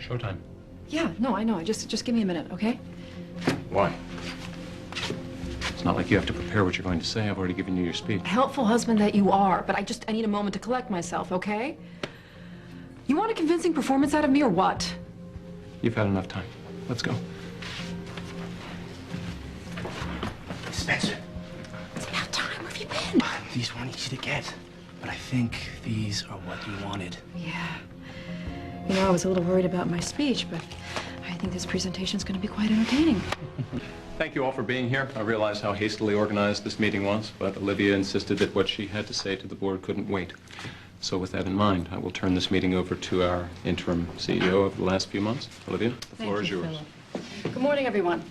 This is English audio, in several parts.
Showtime. Yeah, no, I know. Just give me a minute, okay? Why? It's not like you have to prepare what you're going to say. I've already given you your speech. Helpful husband that you are, but I need a moment to collect myself, okay? You want a convincing performance out of me or what? You've had enough time. Let's go. Spencer. It's about time. Where have you been? These weren't easy to get, but I think these are what you wanted. Yeah. You know, I was a little worried about my speech, but I think this presentation's going to be quite entertaining. Thank you all for being here. I realize how hastily organized this meeting was, but Olivia insisted that what she had to say to the board couldn't wait. So with that in mind, I will turn this meeting over to our interim CEO of the last few months. Olivia, the floor is yours. Phillip. Good morning, everyone.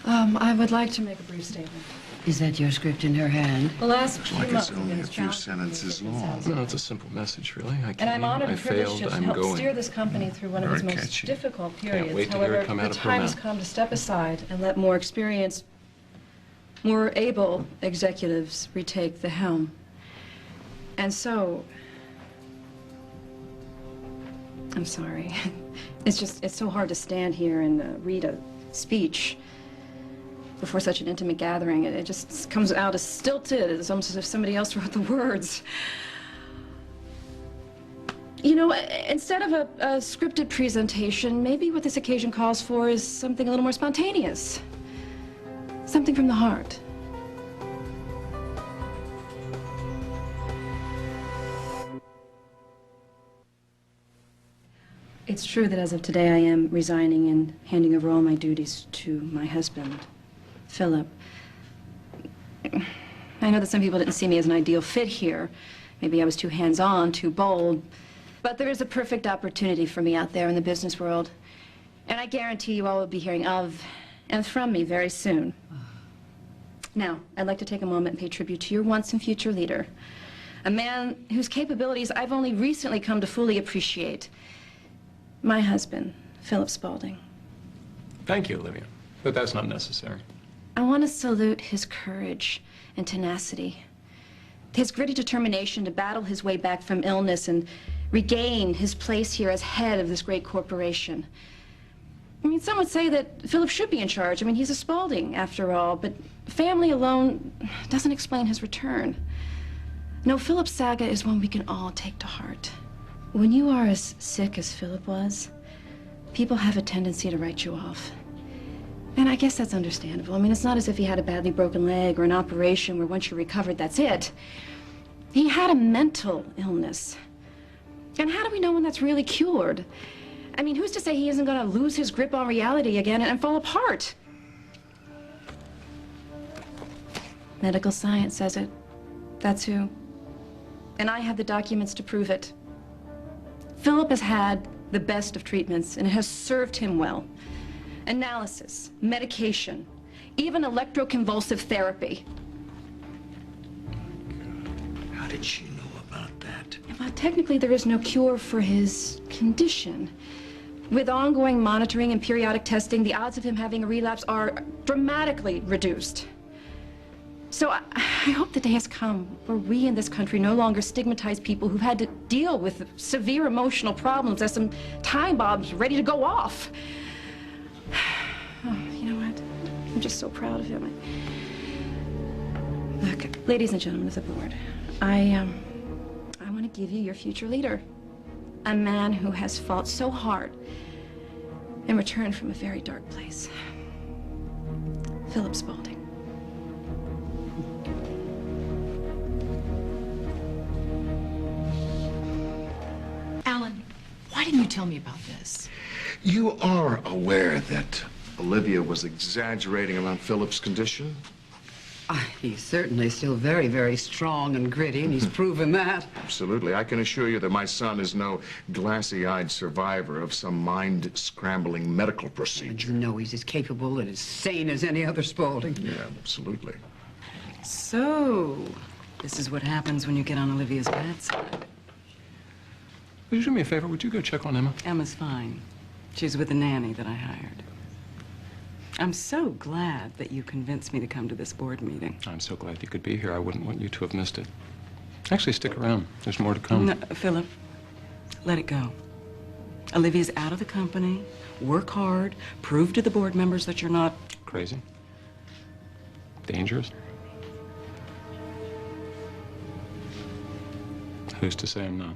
I would like to make a brief statement. Is that your script in her hand? The last few Like months it's only have a been few challenging sentences for me long. No, it's a simple message, really. I And I'm honored and privileged failed. to I'm help going. steer this company through one of its Very most catchy. difficult Can't periods. wait to hear it However, come out the of her time has mouth. come to step aside and let more experienced, more able executives retake the helm. And so, I'm sorry. It's so hard to stand here and read a speech before such an intimate gathering. It just comes out as stilted. It's almost as if somebody else wrote the words. You know, instead of a scripted presentation, maybe what this occasion calls for is something a little more spontaneous. Something from the heart. It's true that as of today I am resigning and handing over all my duties to my husband, Phillip. I know that some people didn't see me as an ideal fit here. Maybe I was too hands-on, too bold. But there is a perfect opportunity for me out there in the business world. And I guarantee you all will be hearing of and from me very soon. Now, I'd like to take a moment and pay tribute to your once and future leader. A man whose capabilities I've only recently come to fully appreciate. My husband, Phillip Spaulding. Thank you, Olivia. But that's not necessary. I want to salute his courage and tenacity. His gritty determination to battle his way back from illness and regain his place here as head of this great corporation. I mean, some would say that Phillip should be in charge. I mean, he's a Spaulding, after all, but family alone doesn't explain his return. No, Phillip's saga is one we can all take to heart. When you are as sick as Phillip was, people have a tendency to write you off. And I guess that's understandable. I mean, it's not as if he had a badly broken leg or an operation where once you're recovered, that's it. He had a mental illness. And how do we know when that's really cured? I mean, who's to say he isn't going to lose his grip on reality again and fall apart? Medical science says it. That's who. And I have the documents to prove it. Phillip has had the best of treatments, and it has served him well. Analysis, medication, even electro-convulsive therapy. How did she know about that? Well, technically, there is no cure for his condition. With ongoing monitoring and periodic testing, the odds of him having a relapse are dramatically reduced. So I hope the day has come where we in this country no longer stigmatize people who've had to deal with severe emotional problems as some time bombs ready to go off. Oh, you know what? I'm just so proud of him. Look, ladies and gentlemen of the board, I want to give you your future leader. A man who has fought so hard and returned from a very dark place. Phillip Spaulding. Alan, why didn't you tell me about this? You are aware that Olivia was exaggerating about Phillip's condition? He's certainly still very, very strong and gritty, and he's proven that. Absolutely. I can assure you that my son is no glassy-eyed survivor of some mind-scrambling medical procedure. You know he's as capable and as sane as any other Spaulding. Yeah, absolutely. So, this is what happens when you get on Olivia's bad side. Would you do me a favor? Would you go check on Emma? Emma's fine. She's with the nanny that I hired. I'm so glad that you convinced me to come to this board meeting. I'm so glad you could be here. I wouldn't want you to have missed it. Actually, stick around. There's more to come. No, Phillip, let it go. Olivia's out of the company. Work hard. Prove to the board members that you're not... Crazy? Dangerous? Who's to say I'm not?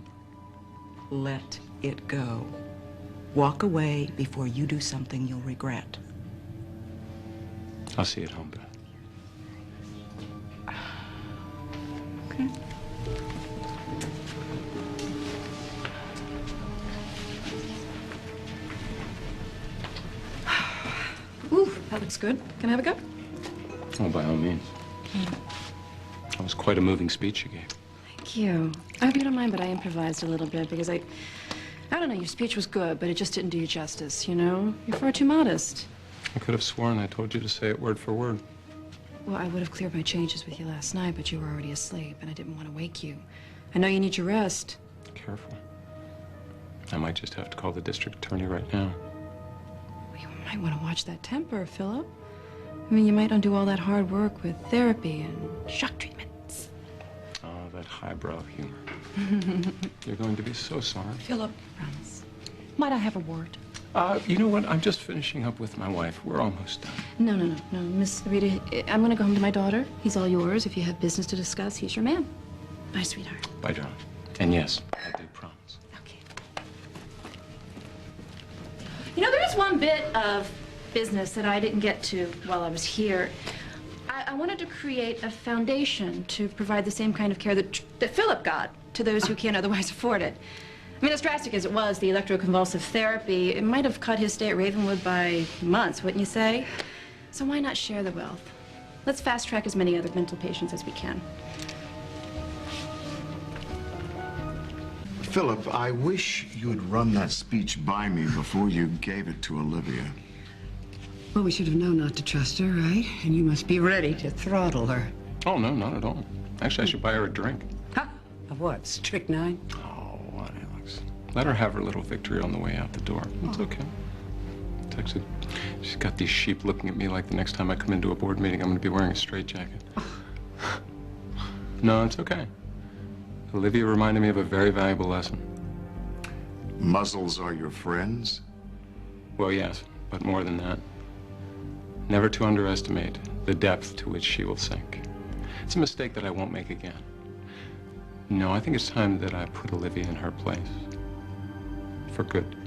Let it go. Walk away before you do something you'll regret. I'll see you at home, Beth. Okay. Ooh, that looks good. Can I have a go? Oh, by all means. That was quite a moving speech you gave. Thank you. I hope you don't mind, but I improvised a little bit because I don't know, your speech was good, but it just didn't do you justice, you know? You're far too modest. I could have sworn I told you to say it word for word. Well, I would have cleared my changes with you last night, but you were already asleep, and I didn't want to wake you. I know you need your rest. Careful. I might just have to call the district attorney right now. Well, you might want to watch that temper, Phillip. I mean, you might undo all that hard work with therapy and shock treatments. Oh, that highbrow humor. You're going to be so sorry. Phillip, Promise. might I have a word? You know what? I'm just finishing up with my wife. We're almost done. No, Miss Rita, I'm gonna go home to my daughter. He's all yours. If you have business to discuss, he's your man. Bye, sweetheart. Bye, John. And yes, I do promise. Okay. You know, there is one bit of business that I didn't get to while I was here. I wanted to create a foundation to provide the same kind of care that Phillip got to those who can't otherwise afford it. I mean, as drastic as it was, the electro-convulsive therapy, it might have cut his stay at Ravenwood by months, wouldn't you say? So why not share the wealth? Let's fast-track as many other mental patients as we can. Philip, I wish you'd run that speech by me before you gave it to Olivia. Well, we should have known not to trust her, right? And you must be ready to throttle her. Oh, no, not at all. Actually, I should buy her a drink. Ha! Of what? Strychnine? Oh, what, Alex? Let her have her little victory on the way out the door. It's okay. Texted. She's got these sheep looking at me like the next time I come into a board meeting, I'm going to be wearing a straitjacket. No, it's okay. Olivia reminded me of a very valuable lesson. Muzzles are your friends? Well, yes, but more than that. Never to underestimate the depth to which she will sink. It's a mistake that I won't make again. No, I think it's time that I put Olivia in her place. For good.